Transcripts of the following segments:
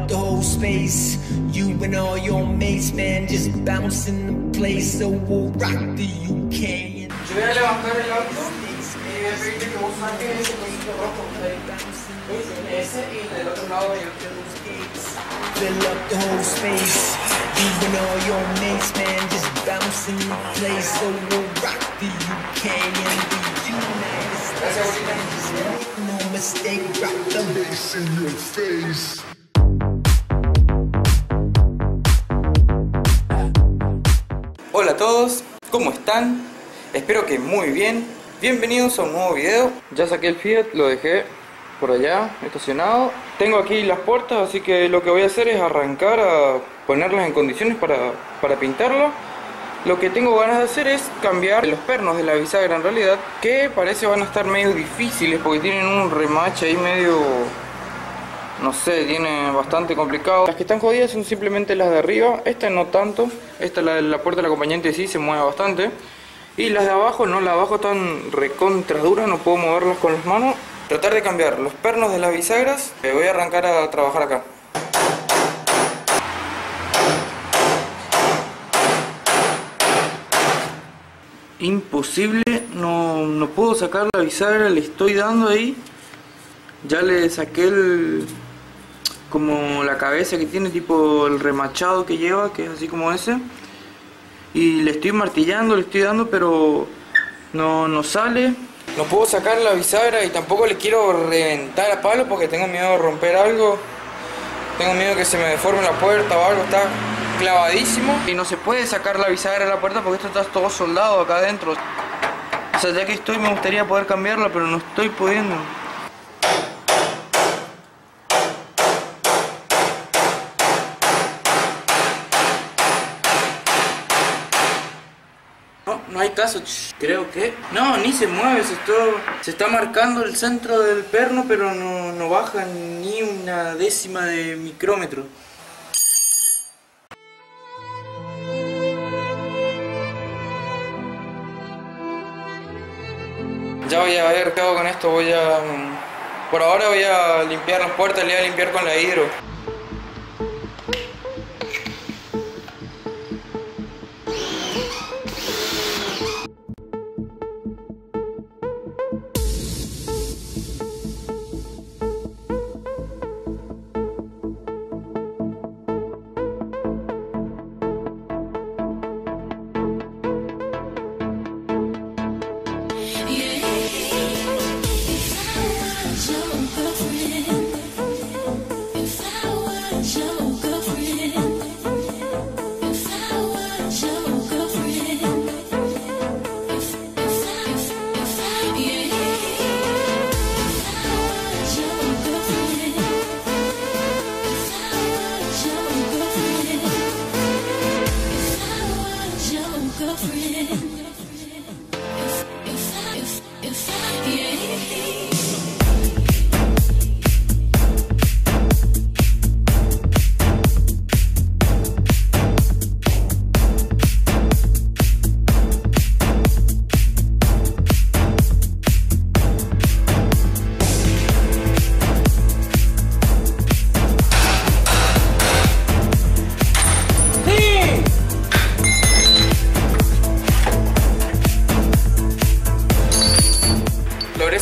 up the whole space. You and all your mates, man, just bouncing the place. So we'll rock the UK. Yo voy a levantar el auto y voy a pedirte que vos saques ese cosito rojo. Ese y del otro lado yo quiero. Fill up the whole space. You and all your mates, man, just bouncing the place. So we'll rock the UK and the United States. No mistake, rock the bass in your face. Hola a todos, ¿cómo están? Espero que muy bien. Bienvenidos a un nuevo video. Ya saqué el Fiat, lo dejé por allá estacionado. Tengo aquí las puertas, así que lo que voy a hacer es arrancar a ponerlas en condiciones para pintarlo. Lo que tengo ganas de hacer es cambiar los pernos de la bisagra en realidad, que parece van a estar medio difíciles porque tienen un remache ahí medio, no sé, tiene bastante complicado. Las que están jodidas son simplemente las de arriba, esta no tanto. Esta, la puerta del acompañante, sí se mueve bastante. Y las de abajo no, las de abajo están recontra duras, no puedo moverlas con las manos. Tratar de cambiar los pernos de las bisagras. Voy a arrancar a trabajar acá. Imposible, no puedo sacar la bisagra, le estoy dando ahí. Ya le saqué como la cabeza que tiene, tipo el remachado que lleva, que es así como ese. Y le estoy martillando, le estoy dando, pero no sale. No puedo sacar la bisagra y tampoco le quiero reventar a palo porque tengo miedo de romper algo. Tengo miedo que se me deforme la puerta o algo, está clavadísimo. Y no se puede sacar la bisagra de la puerta porque esto está todo soldado acá adentro. O sea, ya que estoy me gustaría poder cambiarla, pero no estoy pudiendo. No hay caso, creo que... No, ni se mueve, se está marcando el centro del perno, pero no baja ni una décima de micrómetro. Ya voy a ver qué hago con esto, por ahora voy a limpiar las puertas, le voy a limpiar con la hidro.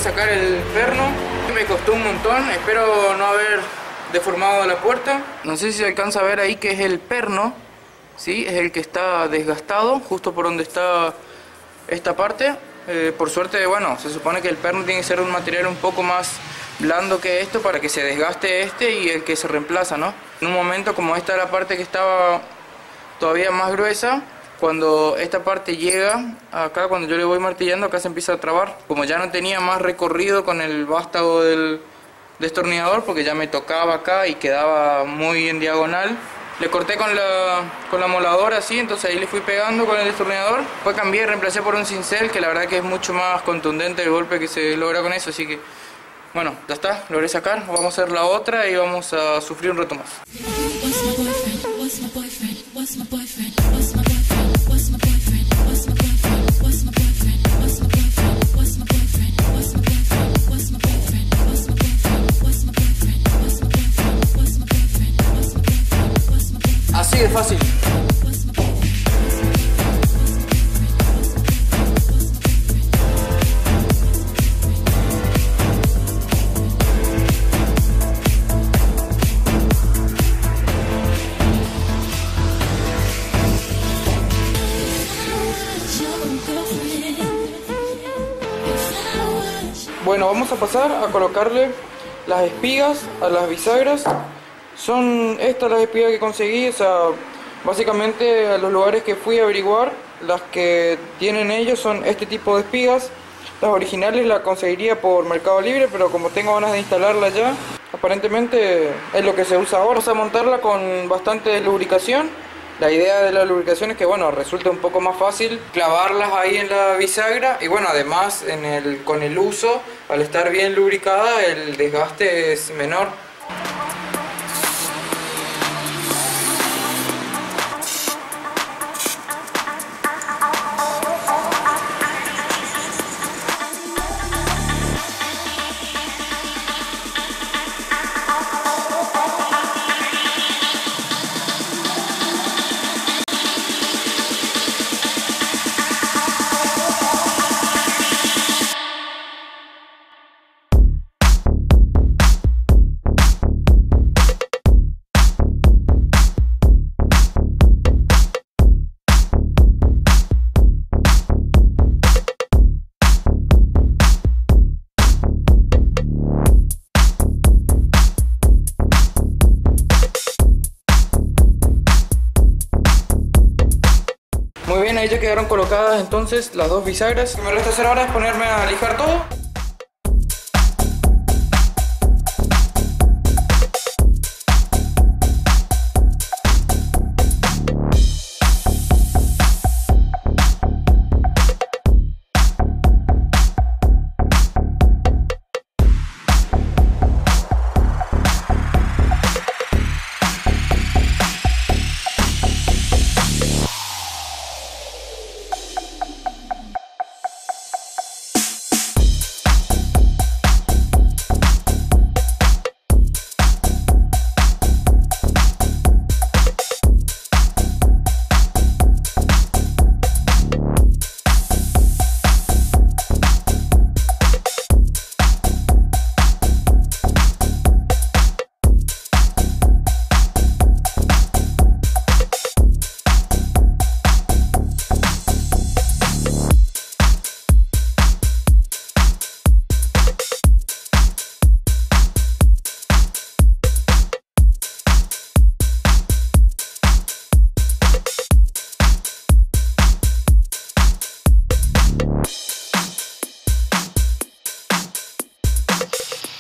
Sacar el perno, me costó un montón, espero no haber deformado la puerta. No sé si se alcanza a ver ahí que es el perno, ¿sí? Es el que está desgastado, justo por donde está esta parte. Por suerte, bueno, se supone que el perno tiene que ser un material un poco más blando que esto para que se desgaste este y el que se reemplaza, ¿no? En un momento, como esta era la parte que estaba todavía más gruesa, cuando esta parte llega acá, cuando yo le voy martillando, acá se empieza a trabar. Como ya no tenía más recorrido con el vástago del destornillador, porque ya me tocaba acá y quedaba muy en diagonal, le corté con la moladora así, entonces ahí le fui pegando con el destornillador. Después cambié y reemplacé por un cincel, que la verdad que es mucho más contundente el golpe que se logra con eso, así que bueno, ya está, logré sacar. Vamos a hacer la otra y vamos a sufrir un rato más. Así de fácil. Bueno, vamos a pasar a colocarle las espigas a las bisagras. Son estas las espigas que conseguí, o sea, básicamente a los lugares que fui a averiguar, las que tienen ellos son este tipo de espigas. Las originales las conseguiría por Mercado Libre, pero como tengo ganas de instalarla ya, aparentemente es lo que se usa ahora. Vamos a montarla con bastante lubricación. La idea de la lubricación es que, bueno, resulta un poco más fácil clavarlas ahí en la bisagra y, bueno, además con el uso, al estar bien lubricada, el desgaste es menor. Muy bien, ahí ya quedaron colocadas entonces las dos bisagras. Lo que me resta hacer ahora es ponerme a lijar todo.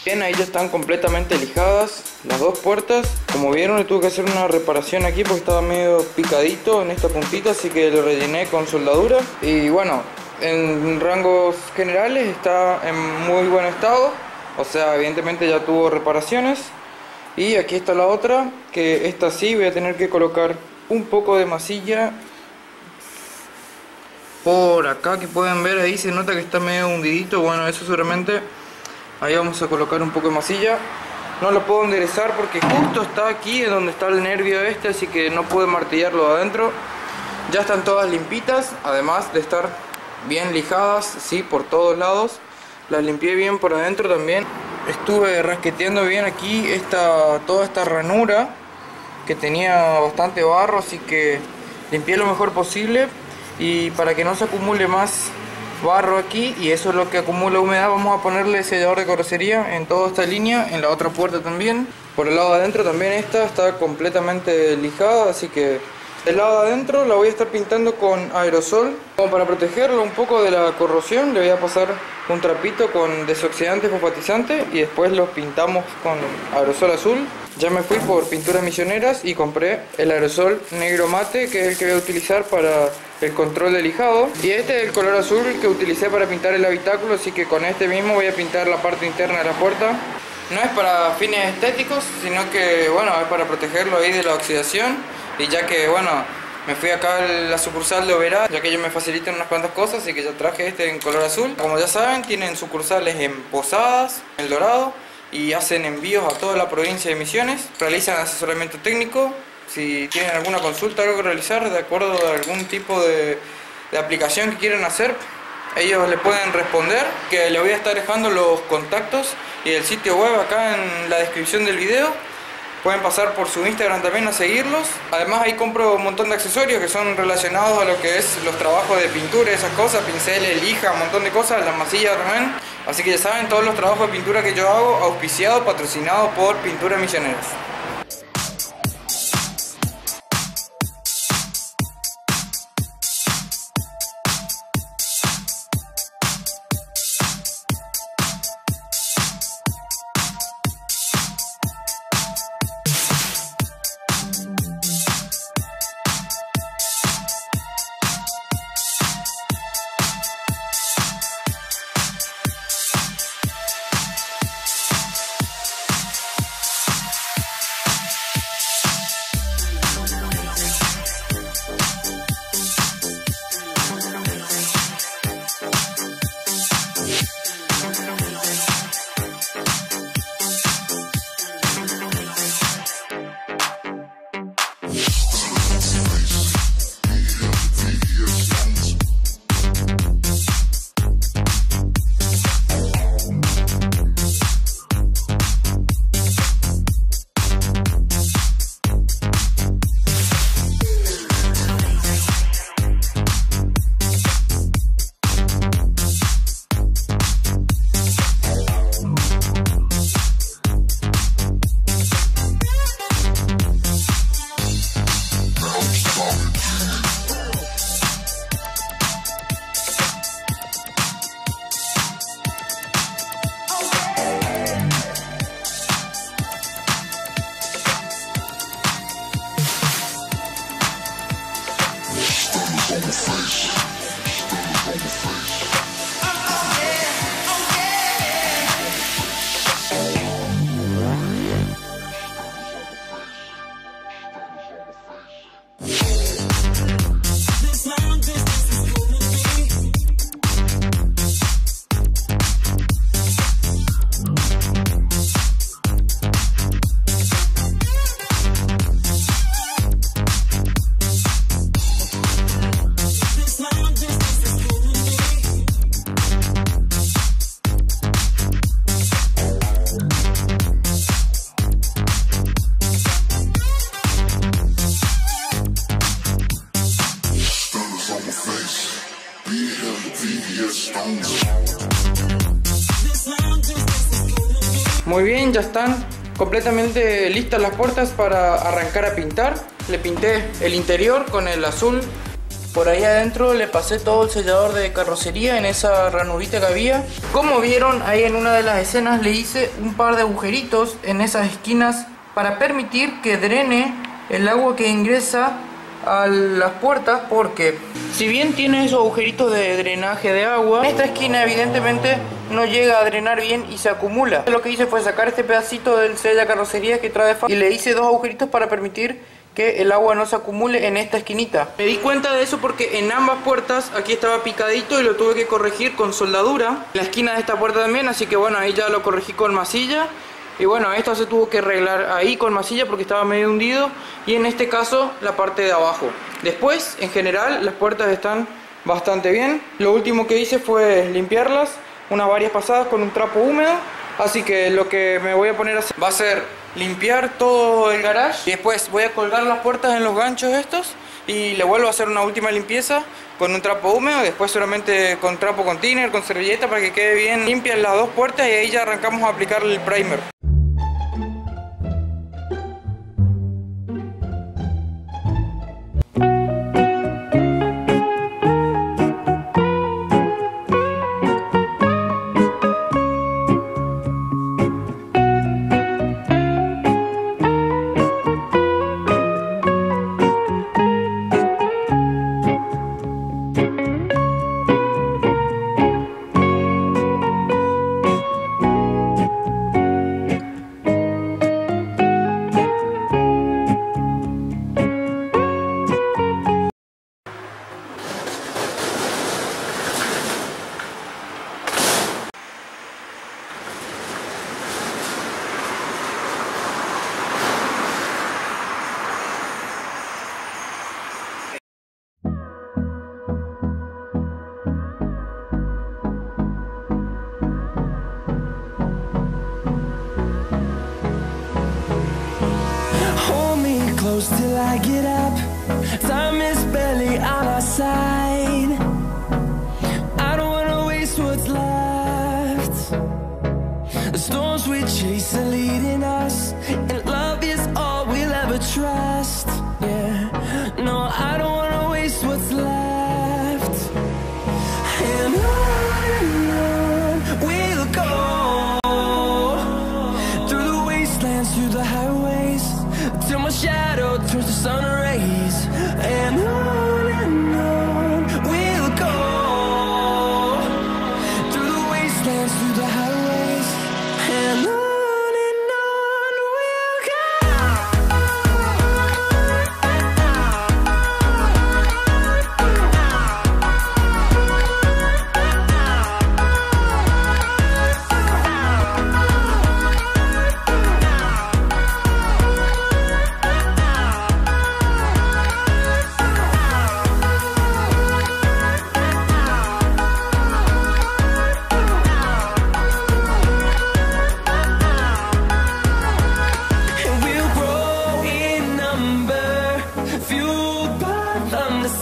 Bien, ahí ya están completamente lijadas las dos puertas. Como vieron, le tuve que hacer una reparación aquí porque estaba medio picadito en esta puntita, así que lo rellené con soldadura. Y bueno, en rangos generales está en muy buen estado, o sea, evidentemente ya tuvo reparaciones. Y aquí está la otra, que esta sí voy a tener que colocar un poco de masilla por acá, que pueden ver ahí, se nota que está medio hundidito. Bueno, eso seguramente ahí vamos a colocar un poco de masilla. No lo puedo enderezar porque justo está aquí en donde está el nervio este, así que no pude martillarlo adentro. Ya están todas limpitas, además de estar bien lijadas, sí, por todos lados. Las limpié bien por adentro también. Estuve rasqueteando bien aquí toda esta ranura que tenía bastante barro, así que limpié lo mejor posible. Y para que no se acumule más barro aquí, y eso es lo que acumula humedad, vamos a ponerle sellador de carrocería en toda esta línea, en la otra puerta también. Por el lado de adentro también esta está completamente lijada, así que el lado de adentro la voy a estar pintando con aerosol. Como para protegerlo un poco de la corrosión, le voy a pasar un trapito con desoxidante fosfatizante y después los pintamos con aerosol azul. Ya me fui por pinturas misioneras y compré el aerosol negro mate, que es el que voy a utilizar para el control de lijado. Y este es el color azul que utilicé para pintar el habitáculo, así que con este mismo voy a pintar la parte interna de la puerta. No es para fines estéticos, sino que bueno, es para protegerlo ahí de la oxidación. Y ya que bueno, me fui acá a la sucursal de Oberá, ya que ellos me facilitan unas cuantas cosas, así que ya traje este en color azul. Como ya saben, tienen sucursales en Posadas, El Dorado, y hacen envíos a toda la provincia de Misiones. Realizan asesoramiento técnico, Si tienen alguna consulta, algo que realizar, de acuerdo a algún tipo de aplicación que quieren hacer, ellos le pueden responder, que le voy a estar dejando los contactos y el sitio web acá en la descripción del video. Pueden pasar por su Instagram también a seguirlos. Además ahí compro un montón de accesorios que son relacionados a lo que es los trabajos de pintura, esas cosas, pinceles, lija, un montón de cosas, las masillas también. Así que ya saben, todos los trabajos de pintura que yo hago, auspiciados, patrocinados por Pinturas Misioneras. Muy bien, ya están completamente listas las puertas para arrancar a pintar. Le pinté el interior con el azul. Por ahí adentro le pasé todo el sellador de carrocería en esa ranurita que había. Como vieron ahí en una de las escenas, le hice un par de agujeritos en esas esquinas para permitir que drene el agua que ingresa a las puertas, porque si bien tiene esos agujeritos de drenaje de agua, en esta esquina evidentemente no llega a drenar bien y se acumula. Lo que hice fue sacar este pedacito del sella carrocería que trae y le hice dos agujeritos para permitir que el agua no se acumule en esta esquinita. Me di cuenta de eso porque en ambas puertas aquí estaba picadito y lo tuve que corregir con soldadura. La esquina de esta puerta también, así que bueno, ahí ya lo corregí con masilla. Y bueno, esto se tuvo que arreglar ahí con masilla porque estaba medio hundido. Y en este caso, la parte de abajo. Después, en general, las puertas están bastante bien. Lo último que hice fue limpiarlas unas varias pasadas con un trapo húmedo. Así que lo que me voy a poner a hacer va a ser limpiar todo el garage. Y después voy a colgar las puertas en los ganchos estos. Y le vuelvo a hacer una última limpieza con un trapo húmedo. Después solamente con trapo con thinner, con servilleta, para que quede bien limpias las dos puertas. Y ahí ya arrancamos a aplicar el primer. close till I get up. Time is barely on our side. I don't wanna waste what's left. The storms we chase are leading us, and love is all we'll ever trust. Yeah, no, I don't wanna waste what's left. And on we'll go, through the wastelands, through the highways, till my shadow turns to sun rays. And on we'll go, through the wastelands, through the highways, and on we'll go.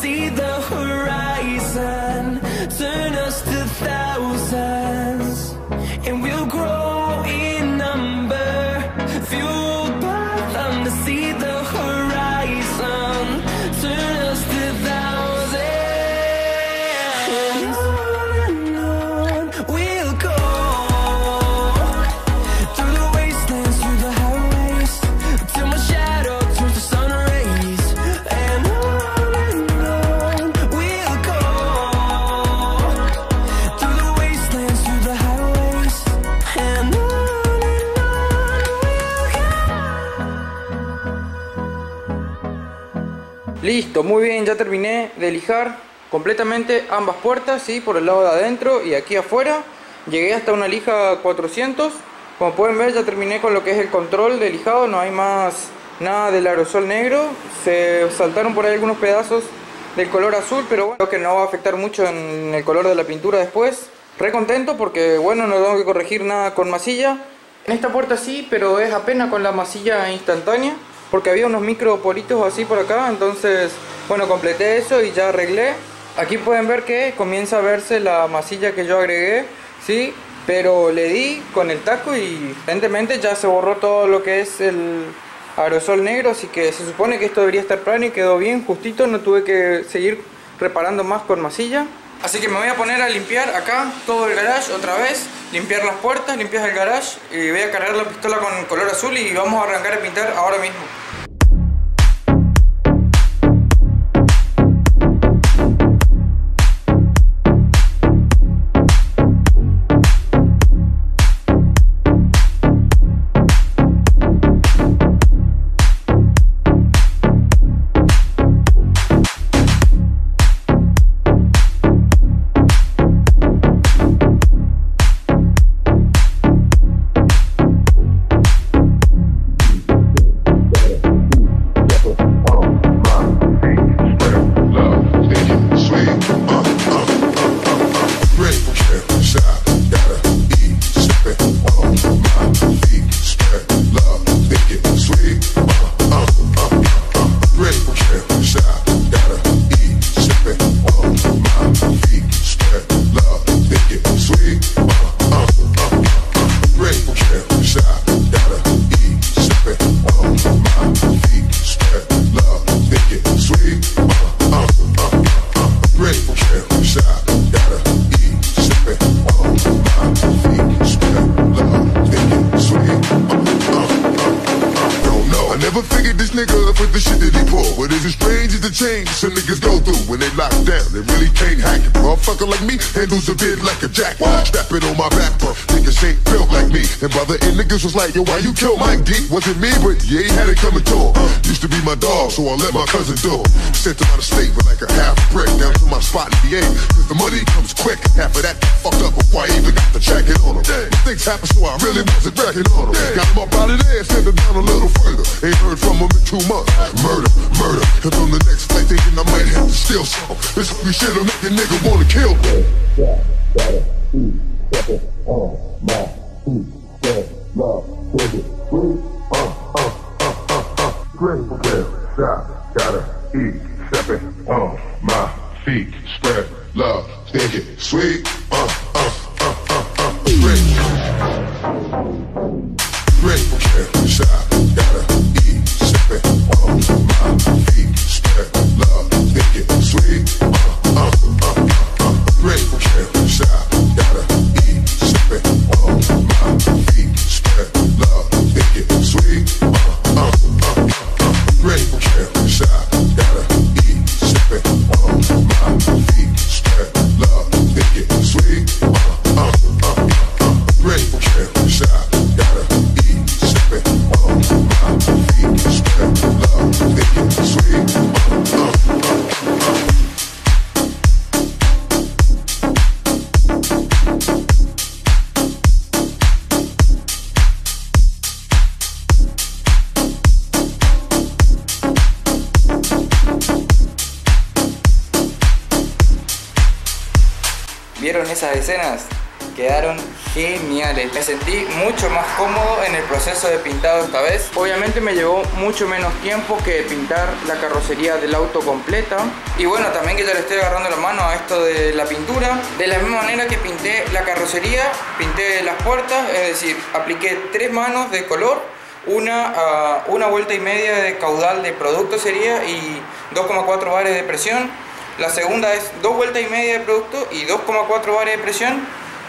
See the horizon turn us to thousands, and we'll grow in number, fueled by them to see the horizon turn us to thousands. And on we'll go, through the wastelands, through the highways, till my shadow turns to sun rays. And listo, muy bien, ya terminé de lijar completamente ambas puertas, ¿sí? Por el lado de adentro y aquí afuera. Llegué hasta una lija 400. Como pueden ver, ya terminé con lo que es el control de lijado. No hay más nada del aerosol negro. Se saltaron por ahí algunos pedazos del color azul, pero bueno, creo que no va a afectar mucho en el color de la pintura después. Re contento porque bueno, no tengo que corregir nada con masilla. En esta puerta sí, pero es apenas con la masilla instantánea, porque había unos micro politos así por acá. Entonces bueno, completé eso y ya arreglé. Aquí pueden ver que comienza a verse la masilla que yo agregué, ¿sí? Pero le di con el taco y evidentemente ya se borró todo lo que es el aerosol negro. Así que se supone que esto debería estar plano y quedó bien justito. No tuve que seguir reparando más con masilla. Así que me voy a poner a limpiar acá todo el garage otra vez. Limpiar las puertas, limpiar el garage. Y voy a cargar la pistola con color azul y vamos a arrancar a pintar ahora mismo. With the shit that he pull, but is it strange is the change some niggas go through when they lock down? They really can't hack it. Motherfucker like me handles a bit like a jack. Strapping on my back, bro. Niggas ain't built like me. And brother and niggas was like, yo, why you kill Mike D? Wasn't me, but yeah, he had it coming to him. Used to be my dog, so I let my cousin do it. Sent him out of state with like a half brick down to my spot in VA. Cause the money comes quick. Half of that fucked up before I even got to check it on him. Things happen, so I really wasn't wrecking on him. Got him up out of there, sent him down a little further. Ain't heard from him in 2 months. Murder, murder. Cause on the next flight thinking I might have to steal some. This we shit'll make a nigga wanna kill me. Great, yeah, stop, gotta eat, stepping on my feet, spread love, think it sweet, great, yeah, stop, gotta eat, stepping on my feet, spread love, think it sweet, great, yeah, stop, gotta eat, stepping on my feet, spread love, think it sweet, great, yeah, stop, gotta eat, stepping on my feet, spread love, think it sweet, great, yeah, stop, gotta eat, stepping on my feet, spread love, think it sweet, ¿Vieron esas escenas? Quedaron geniales. Me sentí mucho más cómodo en el proceso de pintado esta vez. Obviamente me llevó mucho menos tiempo que pintar la carrocería del auto completa. Y bueno, también que ya le estoy agarrando la mano a esto de la pintura. De la misma manera que pinté la carrocería, pinté las puertas, es decir, apliqué 3 manos de color, una vuelta y media de caudal de producto sería y 2,4 bares de presión. La segunda es 2 vueltas y media de producto y 2,4 bares de presión.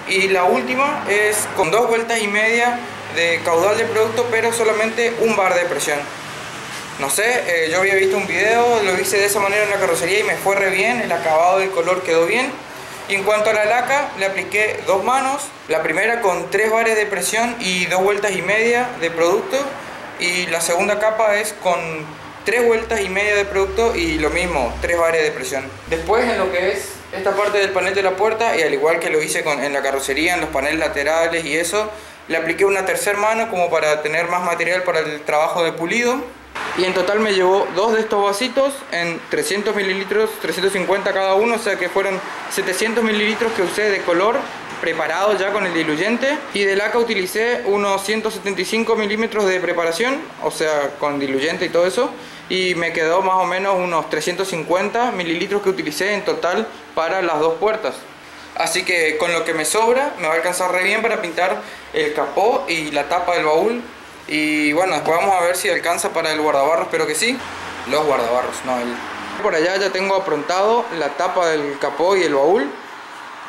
Y la última es con 2 vueltas y media de caudal de producto, pero solamente 1 bar de presión. No sé, yo había visto un video, lo hice de esa manera en la carrocería y me fue re bien, el acabado del color quedó bien. Y en cuanto a la laca, le apliqué 2 manos, la primera con 3 bares de presión y 2 vueltas y media de producto. Y la segunda capa es con 3 vueltas y media de producto y lo mismo, 3 bares de presión. Después en lo que es esta parte del panel de la puerta, y al igual que lo hice en la carrocería, en los paneles laterales y eso, le apliqué una tercera mano como para tener más material para el trabajo de pulido. Y en total me llevó 2 de estos vasitos en 300 mililitros, 350 cada uno, o sea que fueron 700 mililitros que usé de color preparado ya con el diluyente. Y de laca utilicé unos 175 milímetros de preparación, o sea con diluyente y todo eso. Y me quedó más o menos unos 350 mililitros que utilicé en total para las 2 puertas. Así que con lo que me sobra me va a alcanzar re bien para pintar el capó y la tapa del baúl. Y bueno, después vamos a ver si alcanza para el guardabarros, espero que sí. Los guardabarros, no el... Por allá ya tengo aprontado la tapa del capó y el baúl.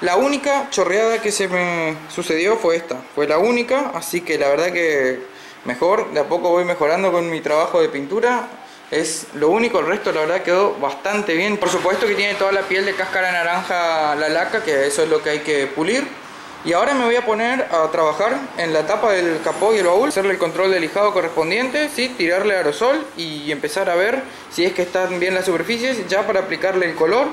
La única chorreada que se me sucedió fue esta, fue la única, así que la verdad que mejor, de a poco voy mejorando con mi trabajo de pintura. Es lo único, el resto la verdad quedó bastante bien. Por supuesto que tiene toda la piel de cáscara naranja la laca, que eso es lo que hay que pulir. Y ahora me voy a poner a trabajar en la tapa del capó y el baúl, hacerle el control de lijado correspondiente, ¿sí? Tirarle aerosol y empezar a ver si es que están bien las superficies ya para aplicarle el color.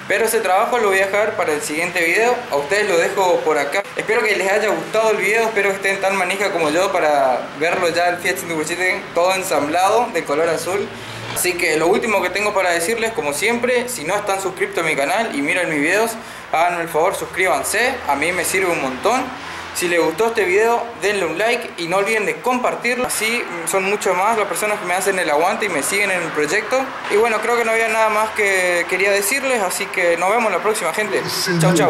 Pero ese trabajo lo voy a dejar para el siguiente video. A ustedes lo dejo por acá. Espero que les haya gustado el video. Espero que estén tan manija como yo para verlo ya el Fiat 147 todo ensamblado de color azul. Así que lo último que tengo para decirles, como siempre, si no están suscritos a mi canal y miran mis videos, háganme el favor, suscríbanse. A mí me sirve un montón. Si les gustó este video, denle un like y no olviden de compartirlo. Así son mucho más las personas que me hacen el aguante y me siguen en el proyecto. Y bueno, creo que no había nada más que quería decirles, así que nos vemos la próxima, gente. Chau, chau.